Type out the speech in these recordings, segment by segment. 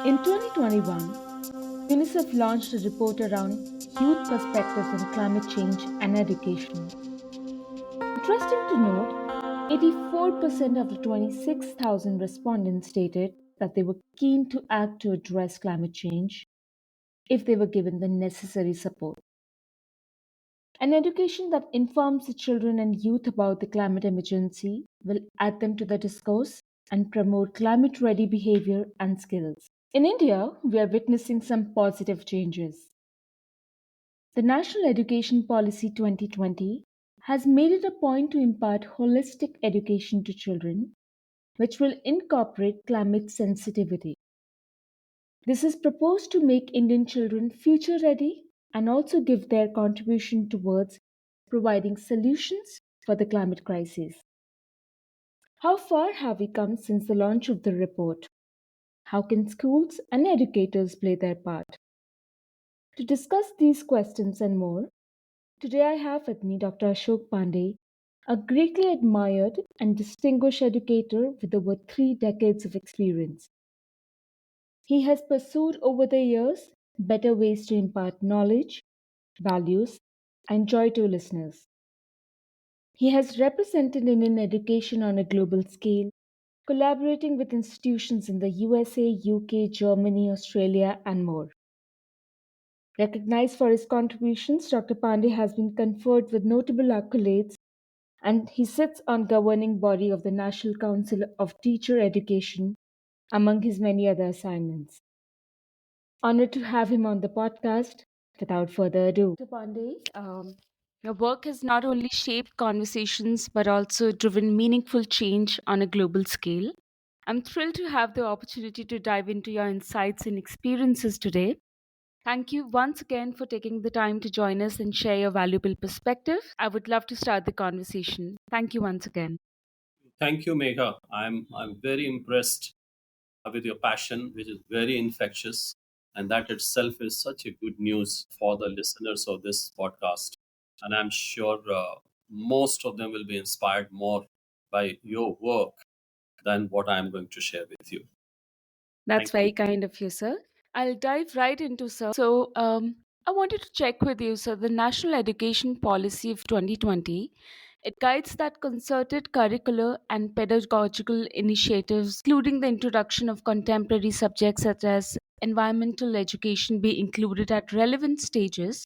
In 2021, UNICEF launched a report around youth perspectives on climate change and education. Interesting to note, 84% of the 26,000 respondents stated that they were keen to act to address climate change if they were given the necessary support. An education that informs the children and youth about the climate emergency will add them to the discourse and promote climate ready behavior and skills. In India, we are witnessing some positive changes. The National Education Policy 2020 has made it a point to impart holistic education to children, which will incorporate climate sensitivity. This is proposed to make Indian children future ready and also give their contribution towards providing solutions for the climate crisis. How far have we come since the launch of the report? How can schools and educators play their part? To discuss these questions and more, today I have with me Dr. Ashok Pandey, a greatly admired and distinguished educator with over 3 decades of experience. He has pursued over the years better ways to impart knowledge, values, and joy to listeners. He has represented Indian education on a global scale, collaborating with institutions in the USA, UK, Germany, Australia, and more. Recognized for his contributions, Dr. Pandey has been conferred with notable accolades and he sits on governing body of the National Council of Teacher Education among his many other assignments. Honored to have him on the podcast. Without further ado, Dr. Pandey, your work has not only shaped conversations but also driven meaningful change on a global scale. I'm thrilled to have the opportunity to dive into your insights and experiences today. Thank you once again for taking the time to join us and share your valuable perspective. I would love to start the conversation. Thank you once again. Thank you, Megha. I'm very impressed with your passion, which is very infectious, and that itself is such a good news for the listeners of this podcast. And I'm sure most of them will be inspired more by your work than what I'm going to share with you. That's Thank you. very kind of you, sir. I'll dive right into, sir. So, I wanted to check with you, sir. The National Education Policy of 2020, it guides that concerted curricular and pedagogical initiatives, including the introduction of contemporary subjects such as environmental education, be included at relevant stages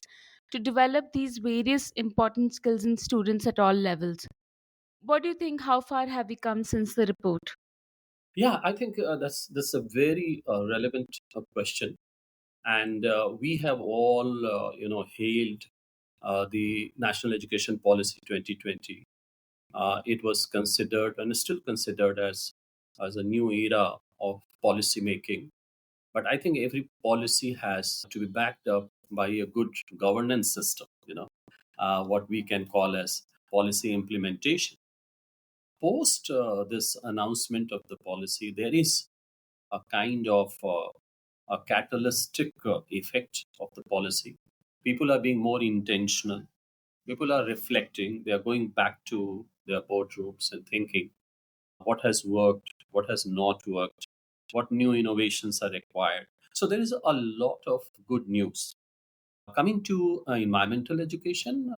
to develop these various important skills in students at all levels. What do you think? How far have we come since the report? Yeah, I think that's a very relevant question, and we have all hailed the National Education Policy 2020. It was considered and is still considered as a new era of policy making. But I think every policy has to be backed up by a good governance system, what we can call as policy implementation. Post this announcement of the policy, there is a kind of a catalytic effect of the policy. People are being more intentional. People are reflecting. They are going back to their boardrooms and thinking what has worked, what has not worked, what new innovations are required. So there is a lot of good news. Coming to environmental education,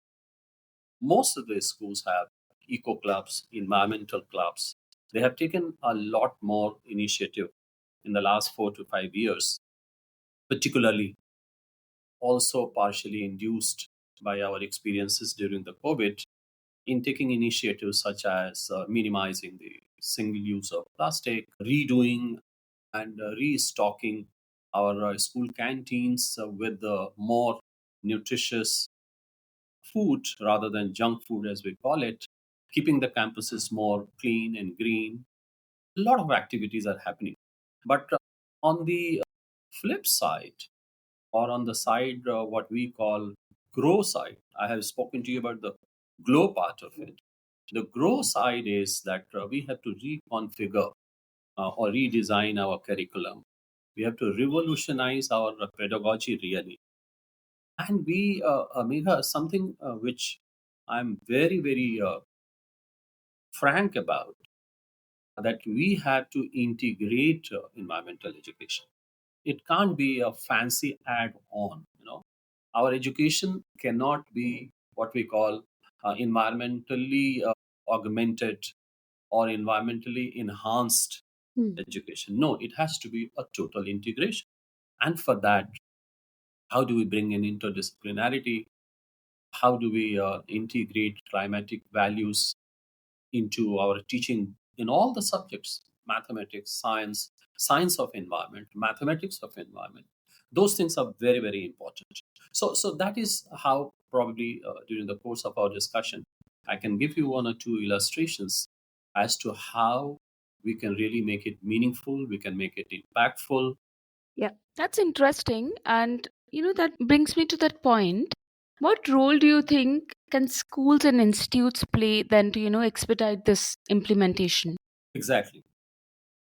most of the schools have eco clubs, environmental clubs. They have taken a lot more initiative in the last 4 to 5 years, particularly also partially induced by our experiences during the COVID in taking initiatives such as minimizing the single use of plastic, redoing and restocking our school canteens with more nutritious food rather than junk food, as we call it, keeping the campuses more clean and green. A lot of activities are happening. But on the flip side, or on the side what we call grow side, I have spoken to you about the glow part of it. The grow side is that we have to reconfigure or redesign our curriculum. We have to revolutionize our pedagogy really. And we, Megha, something which I'm very, very frank about, that we have to integrate environmental education. It can't be a fancy add on. Our education cannot be what we call environmentally augmented or environmentally enhanced Hmm. education. No, it has to be a total integration. And for that, how do we bring in interdisciplinarity? How do we integrate climatic values into our teaching in all the subjects: mathematics, science, science of environment, mathematics of environment? Those things are very, very important. So that is how probably during the course of our discussion, I can give you one or two illustrations as to how we can really make it meaningful, we can make it impactful. Yeah, that's interesting. And, that brings me to that point. What role do you think can schools and institutes play then to, expedite this implementation? Exactly.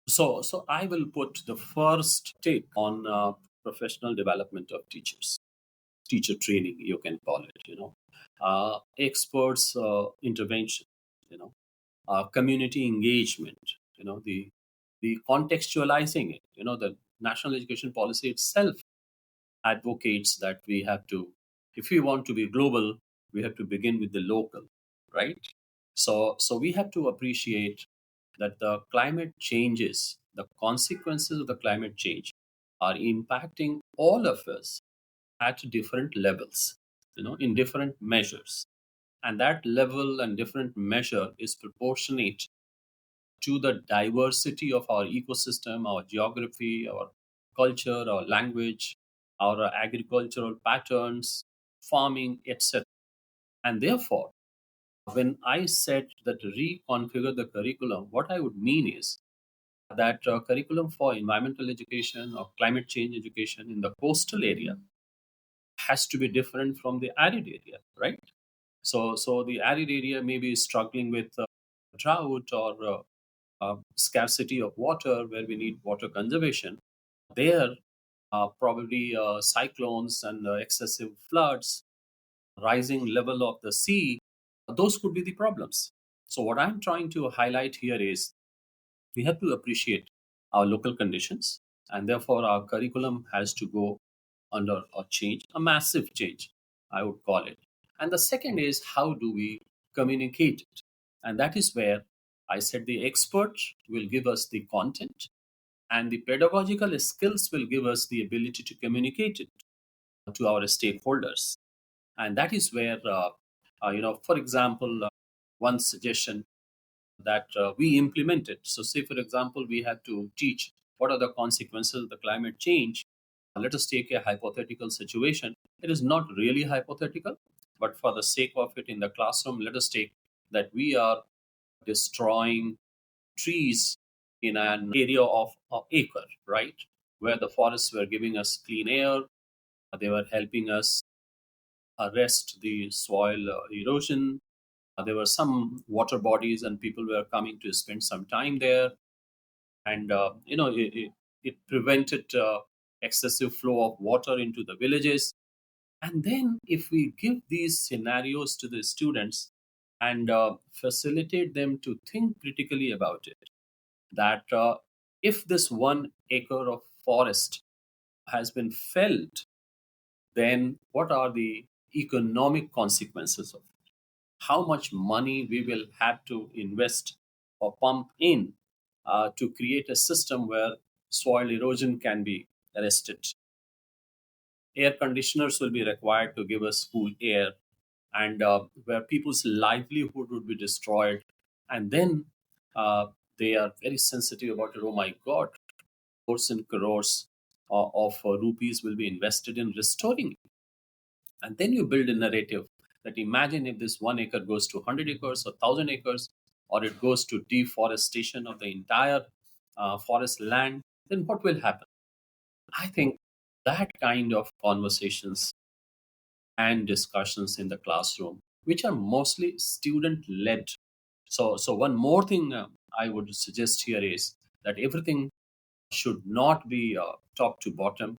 So I will put the first take on professional development of teachers, teacher training, you can call it. Experts intervention. Community engagement. The contextualizing it. The national education policy itself advocates that we have to, if we want to be global, we have to begin with the local, right? So we have to appreciate that the climate changes, the consequences of the climate change are impacting all of us at different levels, in different measures. And that level and different measure is proportionate to the diversity of our ecosystem, our geography, our culture, our language, our agricultural patterns, farming, etc. And therefore, when I said that reconfigure the curriculum, what I would mean is that curriculum for environmental education or climate change education in the coastal area has to be different from the arid area, right? So the arid area may be struggling with drought or scarcity of water, where we need water conservation. There, probably cyclones and excessive floods, rising level of the sea, those could be the problems. So, what I'm trying to highlight here is we have to appreciate our local conditions, and therefore our curriculum has to go under a change, a massive change, I would call it. And the second is how do we communicate it? And that is where I said the expert will give us the content, and the pedagogical skills will give us the ability to communicate it to our stakeholders. And that is where, for example, one suggestion that we implemented. So, say for example, we had to teach what are the consequences of the climate change. Let us take a hypothetical situation. It is not really hypothetical, but for the sake of it in the classroom, let us take that we are destroying trees in an area of an acre, right? Where the forests were giving us clean air, they were helping us arrest the soil erosion. There were some water bodies, and people were coming to spend some time there, and it prevented excessive flow of water into the villages. And then, if we give these scenarios to the students and facilitate them to think critically about it, that if this 1 acre of forest has been felled, then what are the economic consequences of it? How much money we will have to invest or pump in to create a system where soil erosion can be arrested. Air conditioners will be required to give us cool air, and where people's livelihood would be destroyed. And then they are very sensitive about it. Oh my God, crores and crores of rupees will be invested in restoring it. And then you build a narrative that imagine if this 1 acre goes to 100 acres or 1,000 acres, or it goes to deforestation of the entire forest land, then what will happen? I think that kind of conversations and discussions in the classroom, which are mostly student led. So one more thing I would suggest here is that everything should not be top to bottom.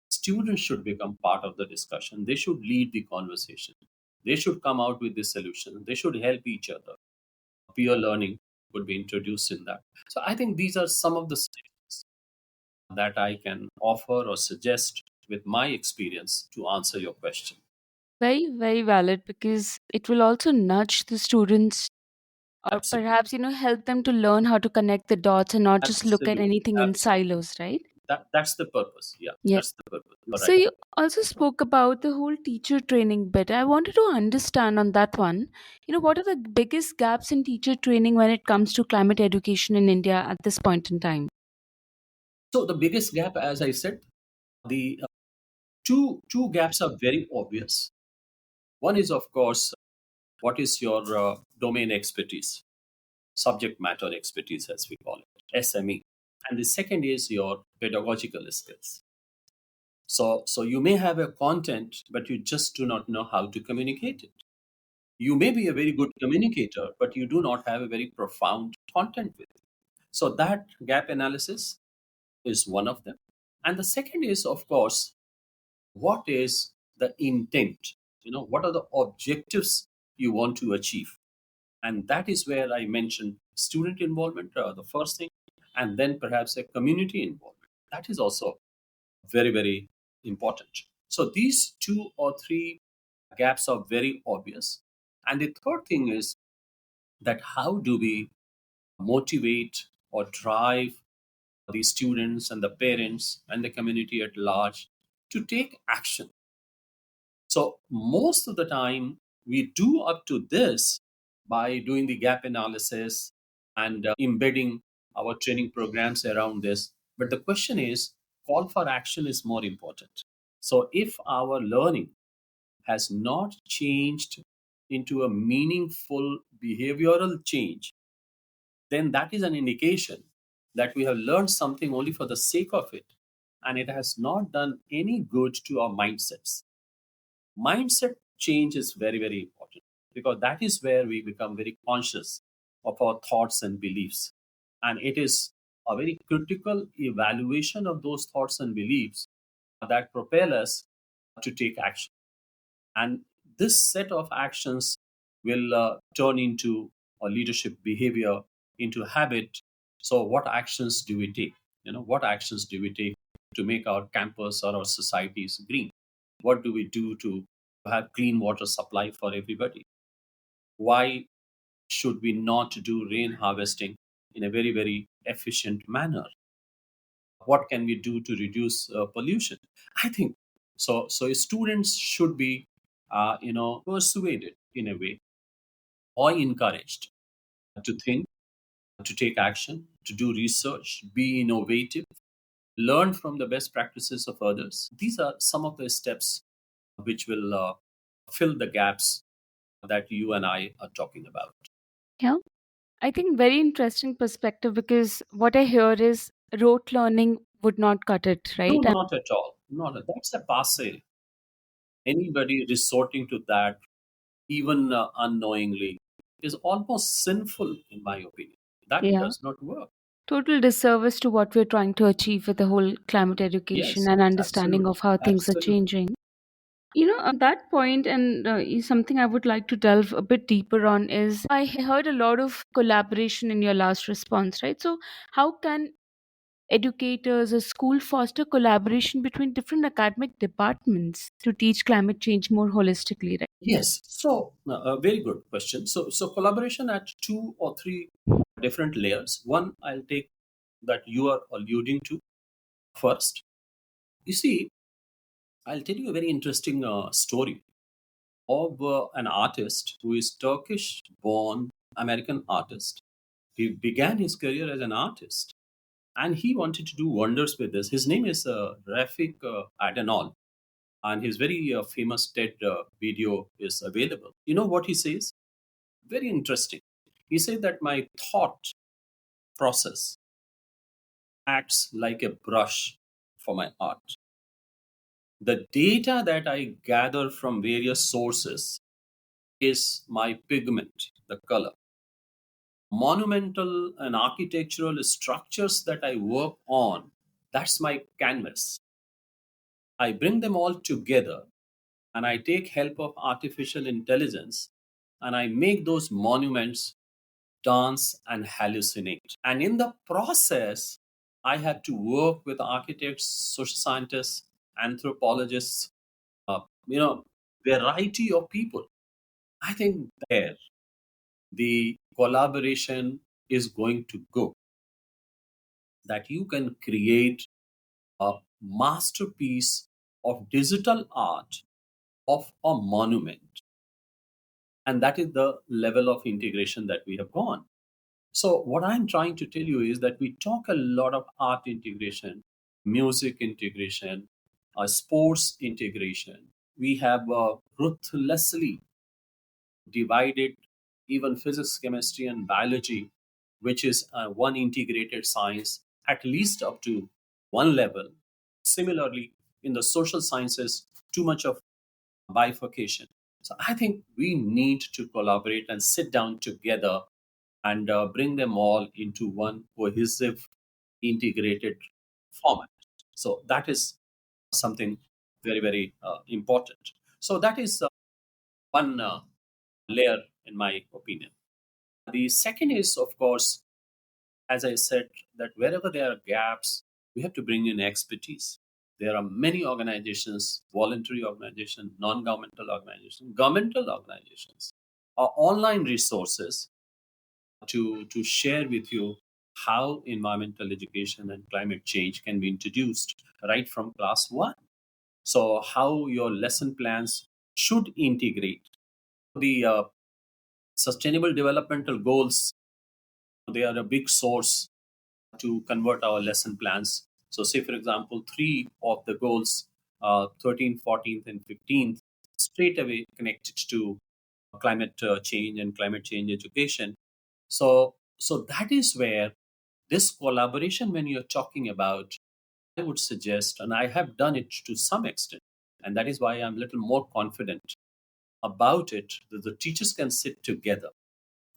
Students should become part of the discussion. They should lead the conversation. They should come out with the solution. They should help each other. Peer learning would be introduced in that. So I think these are some of the steps that I can offer or suggest with my experience to answer your question. Very, very valid because it will also nudge the students or Absolutely. perhaps, help them to learn how to connect the dots and not just look at Absolutely. anything in Absolutely. silos, right? That's the purpose. Yeah, Yeah. that's the purpose. You're So right. you also spoke about the whole teacher training bit. I wanted to understand on that one, what are the biggest gaps in teacher training when it comes to climate education in India at this point in time? So the biggest gap, as I said, the two gaps are very obvious. One is, of course, what is your domain expertise, subject matter expertise, as we call it, SME, and the second is your pedagogical skills. So you may have a content, but you just do not know how to communicate it. You may be a very good communicator, but you do not have a very profound content with it. So that gap analysis is one of them. And the second is, of course, what is the intent? What are the objectives you want to achieve? And that is where I mentioned student involvement, the first thing, and then perhaps a community involvement. That is also very, very important. So these two or three gaps are very obvious. And the third thing is that how do we motivate or drive the students and the parents and the community at large to take action? So most of the time, we do up to this by doing the gap analysis and embedding our training programs around this. But the question is, call for action is more important. So if our learning has not changed into a meaningful behavioral change, then that is an indication that we have learned something only for the sake of it, and it has not done any good to our mindsets. Mindset change is very, very important because that is where we become very conscious of our thoughts and beliefs. And it is a very critical evaluation of those thoughts and beliefs that propel us to take action. And this set of actions will turn into a leadership behavior, into habit. So what actions do we take? What actions do we take to make our campus or our societies green? What do we do to have clean water supply for everybody? Why should we not do rain harvesting in a very, very efficient manner? What can we do to reduce pollution? I think so students should be persuaded in a way or encouraged to think, to take action, to do research, be innovative, learn from the best practices of others. These are some of the steps which will fill the gaps that you and I are talking about. Yeah. I think very interesting perspective because what I hear is rote learning would not cut it, No, right? not at all. That's a passe. Anybody resorting to that, even unknowingly, is almost sinful, in my opinion. That Yeah. does not work. Total disservice to what we're trying to achieve with the whole climate education Yes, and understanding of absolutely. how things are Absolutely. changing. On that point, and is something I would like to delve a bit deeper on is I heard a lot of collaboration in your last response, right? So, how can educators or school foster collaboration between different academic departments to teach climate change more holistically, right? Yes. So, a very good question. So collaboration at two or three different layers. One, I'll take that you are alluding to first. You see, I'll tell you a very interesting story of an artist who is Turkish born American artist. He began his career as an artist and he wanted to do wonders with this. His name is Rafik Adenol, and his very famous TED video is available. You know what he says? Very interesting. He said that my thought process acts like a brush for my art. The data that I gather from various sources is my pigment, the color. Monumental and architectural structures that I work on, that's my canvas. I bring them all together and I take help of artificial intelligence and I make those monuments dance and hallucinate. And in the process, I had to work with architects, social scientists, anthropologists, you know, variety of people. I think there the collaboration is going to go, that you can create a masterpiece of digital art of a monument. And that is the level of integration that we have gone. So, what I'm trying to tell you is that we talk a lot of art integration, music integration, sports integration. We have ruthlessly divided even physics, chemistry, and biology, which is one integrated science, at least up to one level. Similarly, in the social sciences, too much of bifurcation. So I think we need to collaborate and sit down together and bring them all into one cohesive, integrated format. So that is something very, very important. So that is one layer, in my opinion. The second is, of course, as I said, that wherever there are gaps, we have to bring in expertise. There are many organizations, voluntary organizations, non governmental organizations, online resources to share with you how environmental education and climate change can be introduced right from class one. So, how your lesson plans should integrate the sustainable developmental goals. They are a big source to convert our lesson plans. So, say for example, three of the goals, 13th, 14th, and 15th, straight away connected to climate change and climate change education. So that is where this collaboration, when you're talking about, I would suggest, and I have done it to some extent, and that is why I'm a little more confident about it, that the teachers can sit together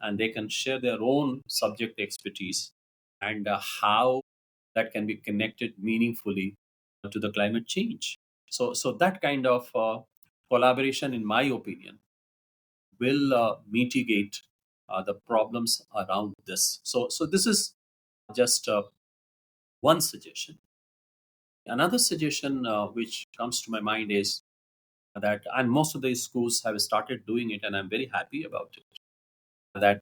and they can share their own subject expertise and how that can be connected meaningfully to the climate change. So that kind of collaboration, in my opinion, will mitigate the problems around this. So this is just one suggestion. Another suggestion which comes to my mind is that, and most of the schools have started doing it, and I'm very happy about it, that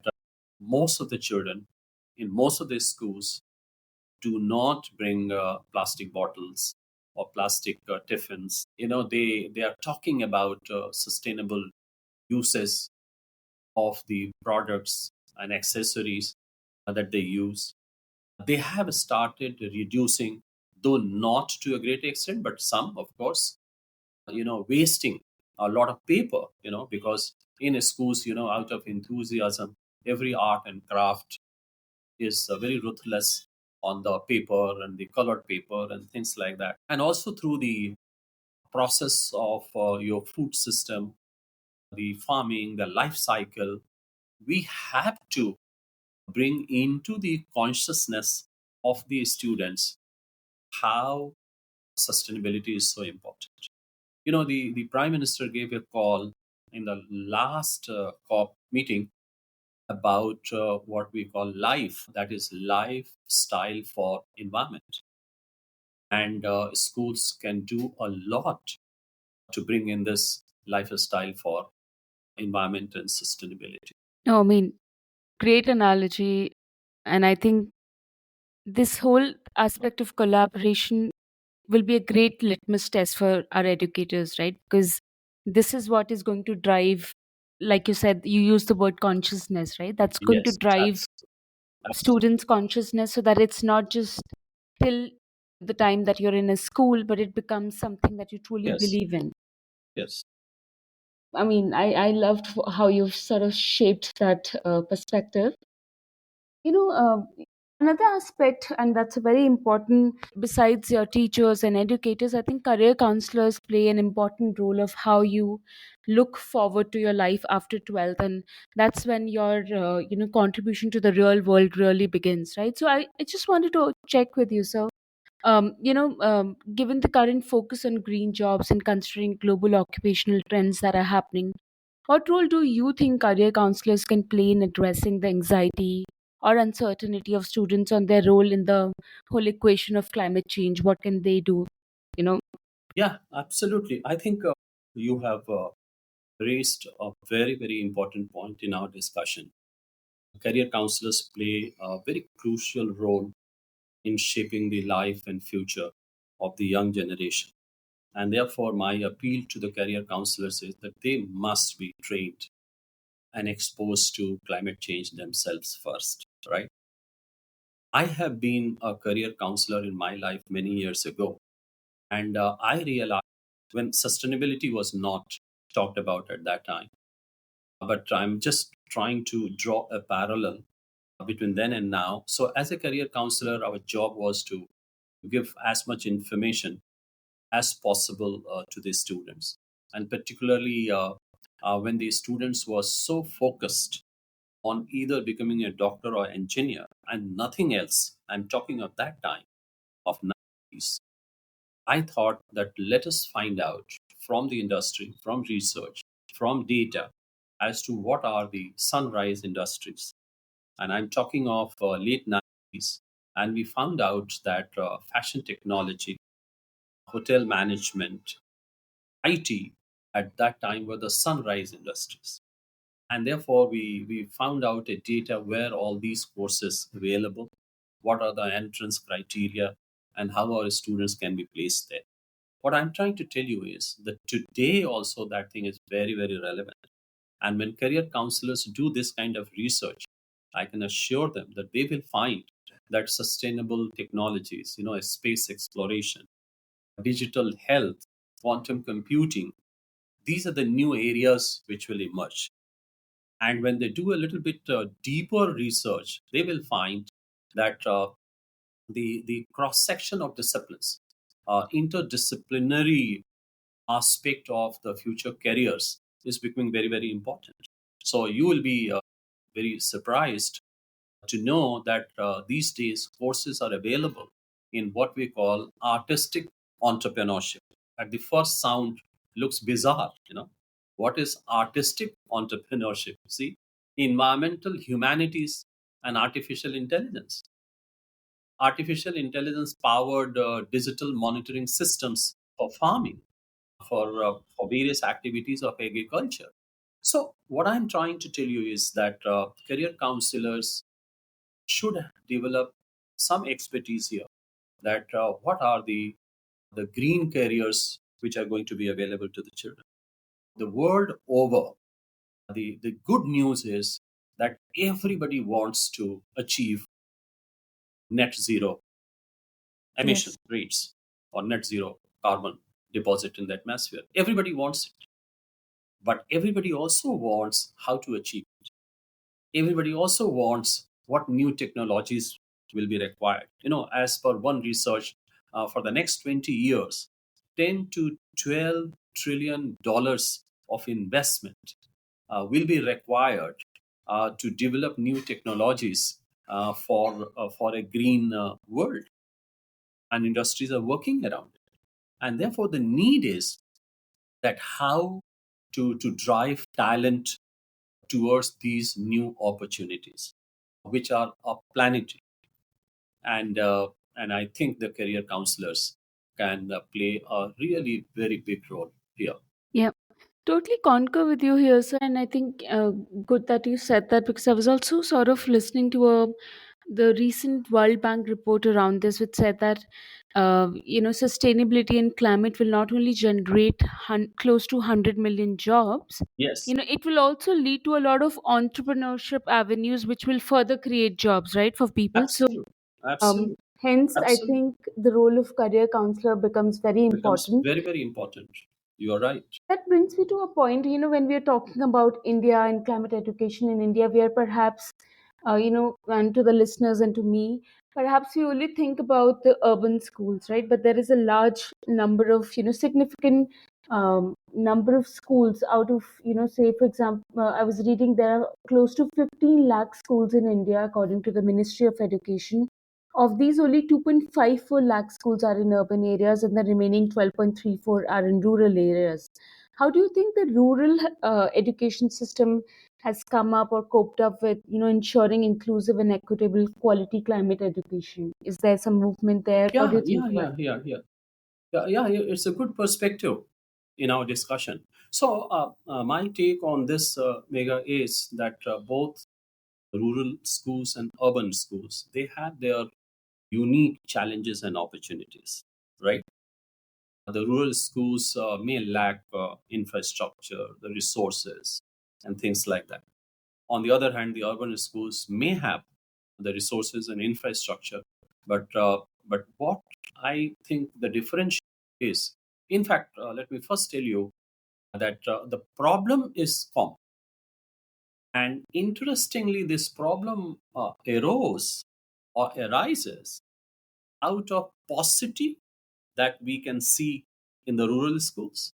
most of the children in most of the schools do not bring plastic bottles or plastic tiffins. They are talking about sustainable uses of the products and accessories that they use. They have started reducing, though not to a great extent, but some, of course, wasting a lot of paper, because in schools, out of enthusiasm, every art and craft is very ruthless on the paper and the colored paper and things like that. And also through the process of your food system, the farming, the life cycle, we have to bring into the consciousness of the students how sustainability is so important. The Prime Minister gave a call in the last COP meeting about what we call life, that is lifestyle for environment. And schools can do a lot to bring in this lifestyle for environment and sustainability. No, I mean, great analogy. And I think this whole aspect of collaboration will be a great litmus test for our educators, right? Because this is what is going to drive, like you said, you use the word consciousness, right? That's going to Yes, drive absolutely. Absolutely. students' consciousness so that it's not just till the time that you're in a school, but it becomes something that you truly Yes, believe in. yes, I mean, I loved how you've sort of shaped that perspective. You know, another aspect, and that's a very important, besides your teachers and educators, I think career counselors play an important role of how you look forward to your life after 12th. And that's when your, contribution to the real world really begins, right? So I just wanted to check with you, sir. Given the current focus on green jobs and considering global occupational trends that are happening, what role do you think career counselors can play in addressing the anxiety or uncertainty of students on their role in the whole equation of climate change? What can they do? You know, Yeah, absolutely. I think you have raised a very, very important point in our discussion. Career counselors play a very crucial role in shaping the life and future of the young generation. And therefore, my appeal to the career counselors is that they must be trained and exposed to climate change themselves first, right? I have been a career counselor in my life many years ago, and I realized when sustainability was not talked about at that time, but I'm just trying to draw a parallel between then and now. So, as a career counselor, our job was to give as much information as possible to the students, and particularly when the students were so focused on either becoming a doctor or engineer and nothing else. I'm talking of that time of 90s. I thought that let us find out from the industry, from research, from data as to what are the sunrise industries. And I'm talking of late 90s. And we found out that fashion technology, hotel management, IT at that time were the sunrise industries. And therefore, we found out a data where all these courses available, what are the entrance criteria, and how our students can be placed there. What I'm trying to tell you is that today also that thing is very, very relevant. And when career counselors do this kind of research, I can assure them that they will find that sustainable technologies, space exploration, digital health, quantum computing, these are the new areas which will emerge. And when they do a little bit deeper research, they will find that the cross section of disciplines, interdisciplinary aspect of the future careers is becoming very, very important. So you will be very surprised to know that these days courses are available in what we call artistic entrepreneurship. At the first sound, looks bizarre. What is artistic entrepreneurship? See, environmental humanities and artificial intelligence powered digital monitoring systems for farming, for various activities of agriculture. So, what I'm trying to tell you is that career counselors should develop some expertise here. That what are the green careers which are going to be available to the children. The world over, the good news is that everybody wants to achieve net zero emission yes. rates or net zero carbon deposit in the atmosphere. Everybody wants it, but everybody also wants how to achieve it. Everybody also wants what new technologies will be required. As per one research, for the next 20 years, 10 to 12 trillion dollars of investment will be required to develop new technologies for a green world, and industries are working around it. And therefore, the need is that how to drive talent towards these new opportunities, which are planetary. And I think the career counselors can play a really very big role here. Yeah. Totally concur with you here, sir. And I think good that you said that, because I was also sort of listening to the recent World Bank report around this, which said that sustainability and climate will not only generate close to 100 million jobs. Yes, It will also lead to a lot of entrepreneurship avenues, which will further create jobs, right, for people. So, absolutely, absolutely, hence, I absolutely. think the role of career counselor becomes very Becomes important. very, very important. You are right. That brings me to a point, when we are talking about India and climate education in India, we are perhaps, and to the listeners and to me, perhaps we only think about the urban schools, right? But there is a large number of, significant number of schools out of, say, for example, I was reading there are close to 15 lakh schools in India, according to the Ministry of Education. Of these, only 2.54 lakh schools are in urban areas, and the remaining 12.34 are in rural areas. How do you think the rural education system has come up or coped up with, ensuring inclusive and equitable quality climate education? Is there some movement there? What do Yeah, you think yeah, about yeah, it? yeah, yeah. Yeah, it's a good perspective in our discussion. So, my take on this, Mega, is that both rural schools and urban schools, they have their unique challenges and opportunities, right? The rural schools may lack infrastructure, the resources, and things like that. On the other hand, the urban schools may have the resources and infrastructure, but what I think the difference is, in fact, let me first tell you that the problem is common, and interestingly, this problem arose or arises out of paucity that we can see in the rural schools,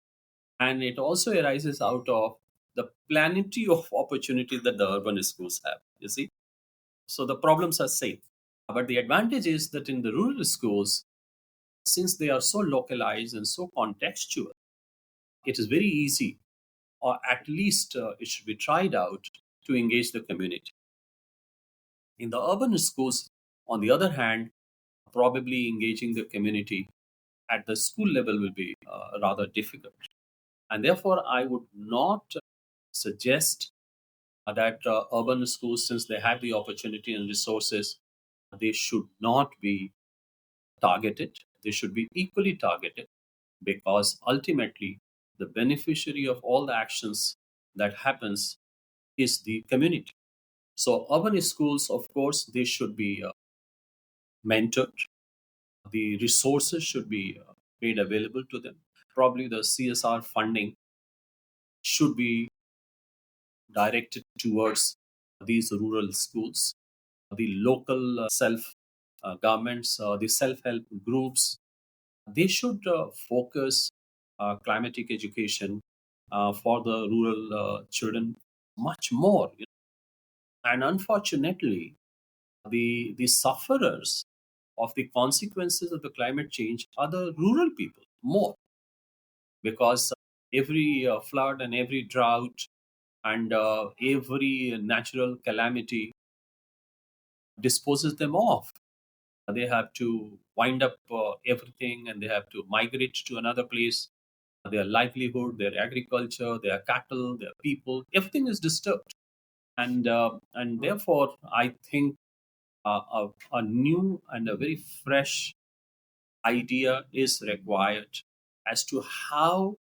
and it also arises out of the plenty of opportunities that the urban schools have. You see, so the problems are same, but the advantage is that in the rural schools, since they are so localized and so contextual, it is very easy, or at least it should be tried out to engage the community. In the urban schools, on the other hand, probably engaging the community at the school level will be rather difficult. And therefore, I would not suggest that urban schools, since they have the opportunity and resources, they should not be targeted. They should be equally targeted, because ultimately the beneficiary of all the actions that happens is the community. So urban schools, of course, they should be mentored. The resources should be made available to them. Probably the CSR funding should be directed towards these rural schools. The local self governments, the self-help groups, they should focus climatic education for the rural children much more. And unfortunately, the sufferers of the consequences of the climate change are the rural people more, because every flood and every drought and every natural calamity disposes them off. They have to wind up everything, and they have to migrate to another place. Their livelihood, their agriculture, their cattle, their people, everything is disturbed. And therefore, I think a new and a very fresh idea is required as to how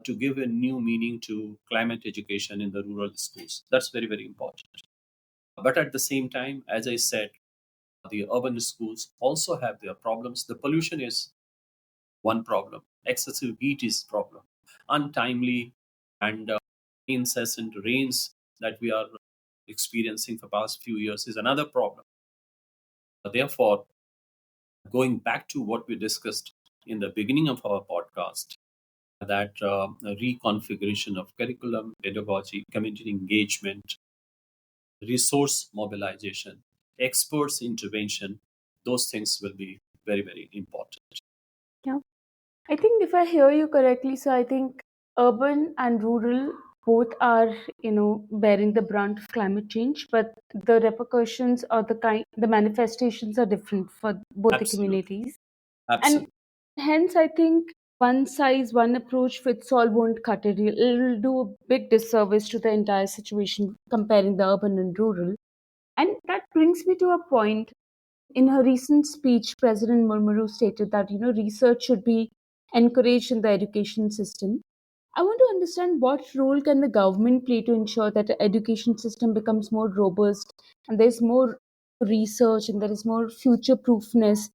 to give a new meaning to climate education in the rural schools. That's very, very important. But at the same time, as I said, the urban schools also have their problems. The pollution is one problem. Excessive heat is problem. Untimely and incessant rains that we are experiencing for past few years is another problem. Therefore, going back to what we discussed in the beginning of our podcast, that reconfiguration of curriculum, pedagogy, community engagement, resource mobilization, experts intervention, those things will be very, very important. Yeah. I think if I hear you correctly, so I think urban and rural both are, bearing the brunt of climate change, but the repercussions or the manifestations are different for both the Absolutely. communities. And Absolutely. hence, I think one size, one approach fits all won't cut it. It'll do a big disservice to the entire situation comparing the urban and rural. And that brings me to a point. In her recent speech, President Murmuru stated that research should be encouraged in the education system. I want to understand what role can the government play to ensure that the education system becomes more robust and there's more research and there is more future proofness,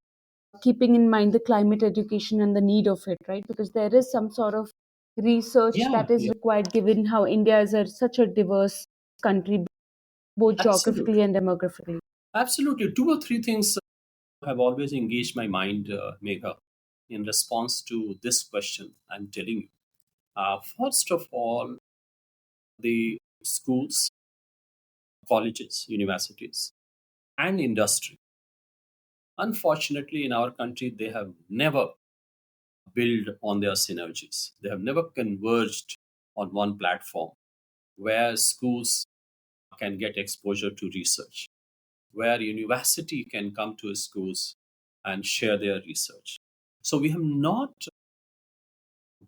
keeping in mind the climate education and the need of it, right? Because there is some sort of research Yeah, that is yeah, required given how India is such a diverse country, both geographically absolutely. and demographically. Absolutely. Two or three things have always engaged my mind, Megha, in response to this question I'm telling you. First of all, the schools, colleges, universities, and industry. Unfortunately, in our country, they have never built on their synergies. They have never converged on one platform where schools can get exposure to research, where university can come to schools and share their research. So we have not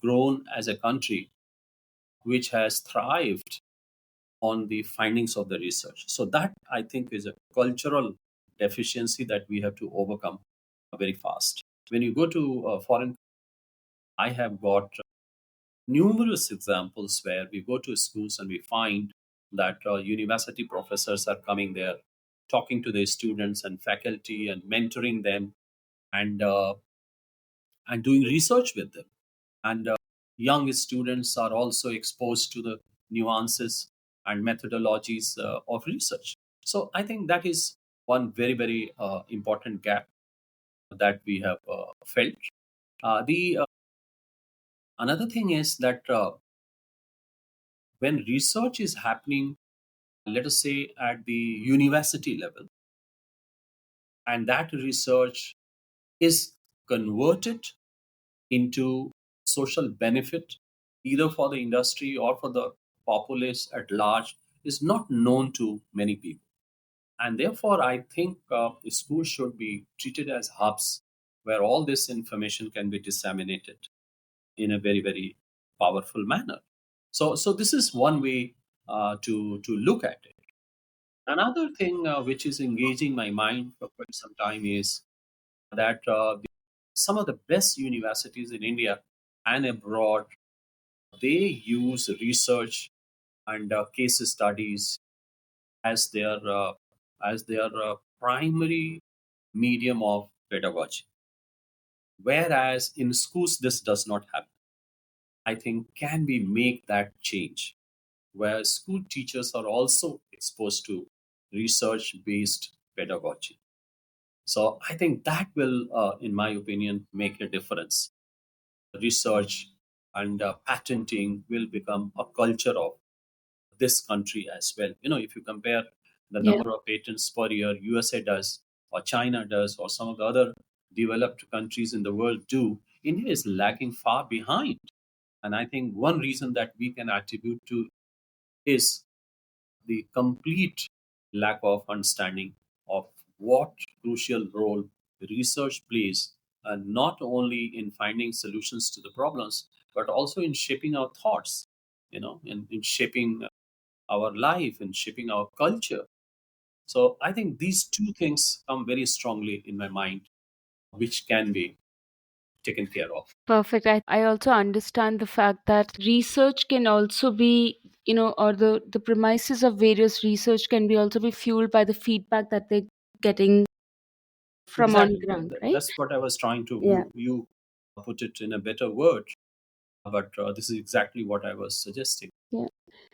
grown as a country which has thrived on the findings of the research. So that I think is a cultural deficiency that we have to overcome very fast. When you go to foreign, I have got numerous examples where we go to schools and we find that university professors are coming there, talking to their students and faculty and mentoring them, and doing research with them. And young students are also exposed to the nuances and methodologies of research. So I think that is one very, very important gap that we have felt. The Another thing is that when research is happening, let us say at the university level, and that research is converted into social benefit, either for the industry or for the populace at large, is not known to many people. And therefore, I think schools should be treated as hubs where all this information can be disseminated in a very, very powerful manner. So this is one way to look at it. Another thing which is engaging my mind for quite some time is that some of the best universities in India and abroad, they use research and case studies as their primary medium of pedagogy. Whereas in schools, this does not happen. I think can we make that change, where school teachers are also exposed to research-based pedagogy? So I think that will, in my opinion, make a difference. Research and patenting will become a culture of this country as well. If you compare the Yeah. number of patents per year USA does, or China does, or some of the other developed countries in the world do, India is lagging far behind. And I think one reason that we can attribute to is the complete lack of understanding of what crucial role research plays, not only in finding solutions to the problems, but also in shaping our thoughts, in shaping our life and shaping our culture. So I think these two things come very strongly in my mind, which can be taken care of. Perfect. I also understand the fact that research can also be, or the premises of various research can be also be fueled by the feedback that they're getting from on Exactly. ground, right? That's what I was trying to, Yeah. you put it in a better word, but this is exactly what I was suggesting. Yeah.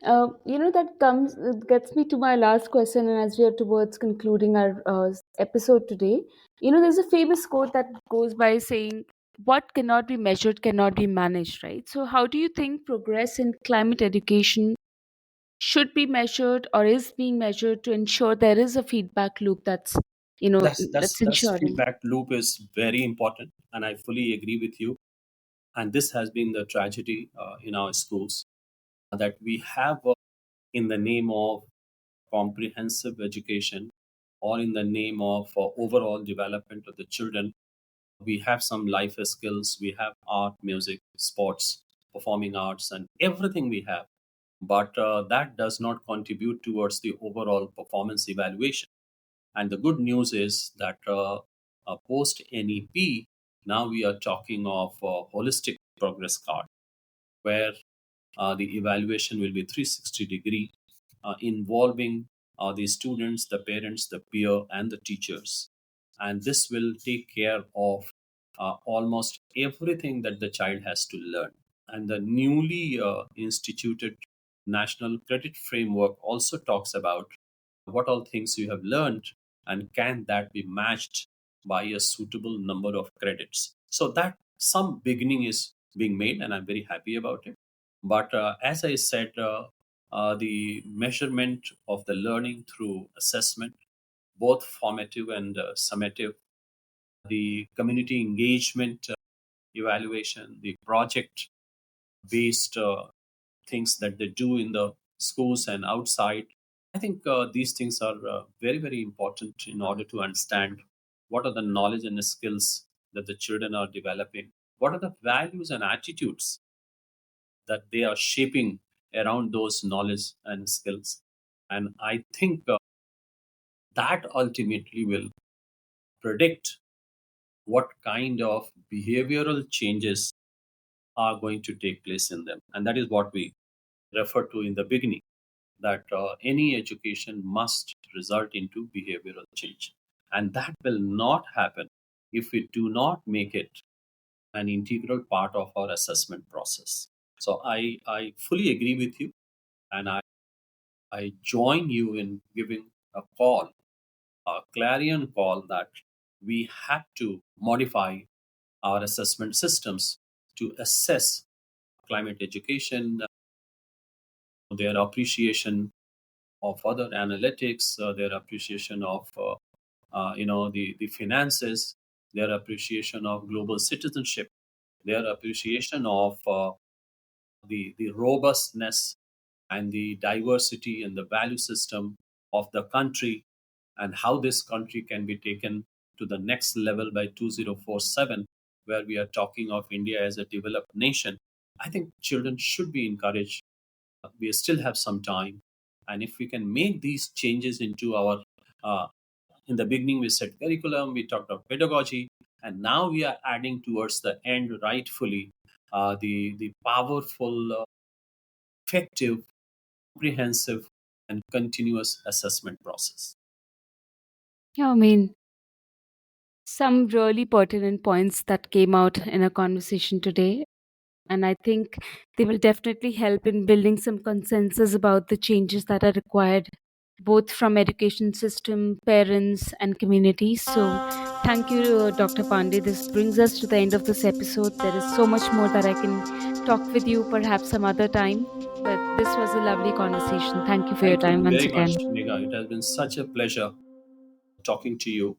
That comes gets me to my last question, and as we are towards concluding our episode today, there's a famous quote that goes by saying, "What cannot be measured cannot be managed." Right. So, how do you think progress in climate education should be measured or is being measured to ensure there is a feedback loop that's ensuring? Feedback loop is very important, and I fully agree with you. And this has been the tragedy in our schools, that we have, in the name of comprehensive education, or in the name of overall development of the children, we have some life skills, we have art, music, sports, performing arts, and everything we have. But that does not contribute towards the overall performance evaluation. And the good news is that post NEP, now we are talking of holistic progress card, where the evaluation will be 360-degree, involving the students, the parents, the peer, and the teachers. And this will take care of almost everything that the child has to learn. And the newly instituted National Credit Framework also talks about what all things you have learned, and can that be matched by a suitable number of credits. So that some beginning is being made, and I'm very happy about it. But as I said, the measurement of the learning through assessment, both formative and summative, the community engagement evaluation, the project based things that they do in the schools and outside, I think these things are very, very important in order to understand what are the knowledge and the skills that the children are developing, what are the values and attitudes that they are shaping around those knowledge and skills. And I think that ultimately will predict what kind of behavioral changes are going to take place in them. And that is what we referred to in the beginning, that any education must result into behavioral change. And that will not happen if we do not make it an integral part of our assessment process. So I fully agree with you, and I join you in giving a call, a clarion call, that we have to modify our assessment systems to assess climate education, their appreciation of other analytics, their appreciation of the finances, their appreciation of global citizenship, their appreciation of the robustness and the diversity and the value system of the country, and how this country can be taken to the next level by 2047, where we are talking of India as a developed nation. I think children should be encouraged. We still have some time, and if we can make these changes into our uh, in the beginning we said curriculum, we talked about pedagogy, and now we are adding towards the end rightfully the powerful, effective, comprehensive, and continuous assessment process. Yeah, I mean, some really pertinent points that came out in a conversation today. And I think they will definitely help in building some consensus about the changes that are required, both from education system, parents, and communities. So, thank you, Dr. Pandey. This brings us to the end of this episode. There is so much more that I can talk with you perhaps some other time. But this was a lovely conversation. Thank you for your Thank time you once very much, again. Megha. It has been such a pleasure talking to you.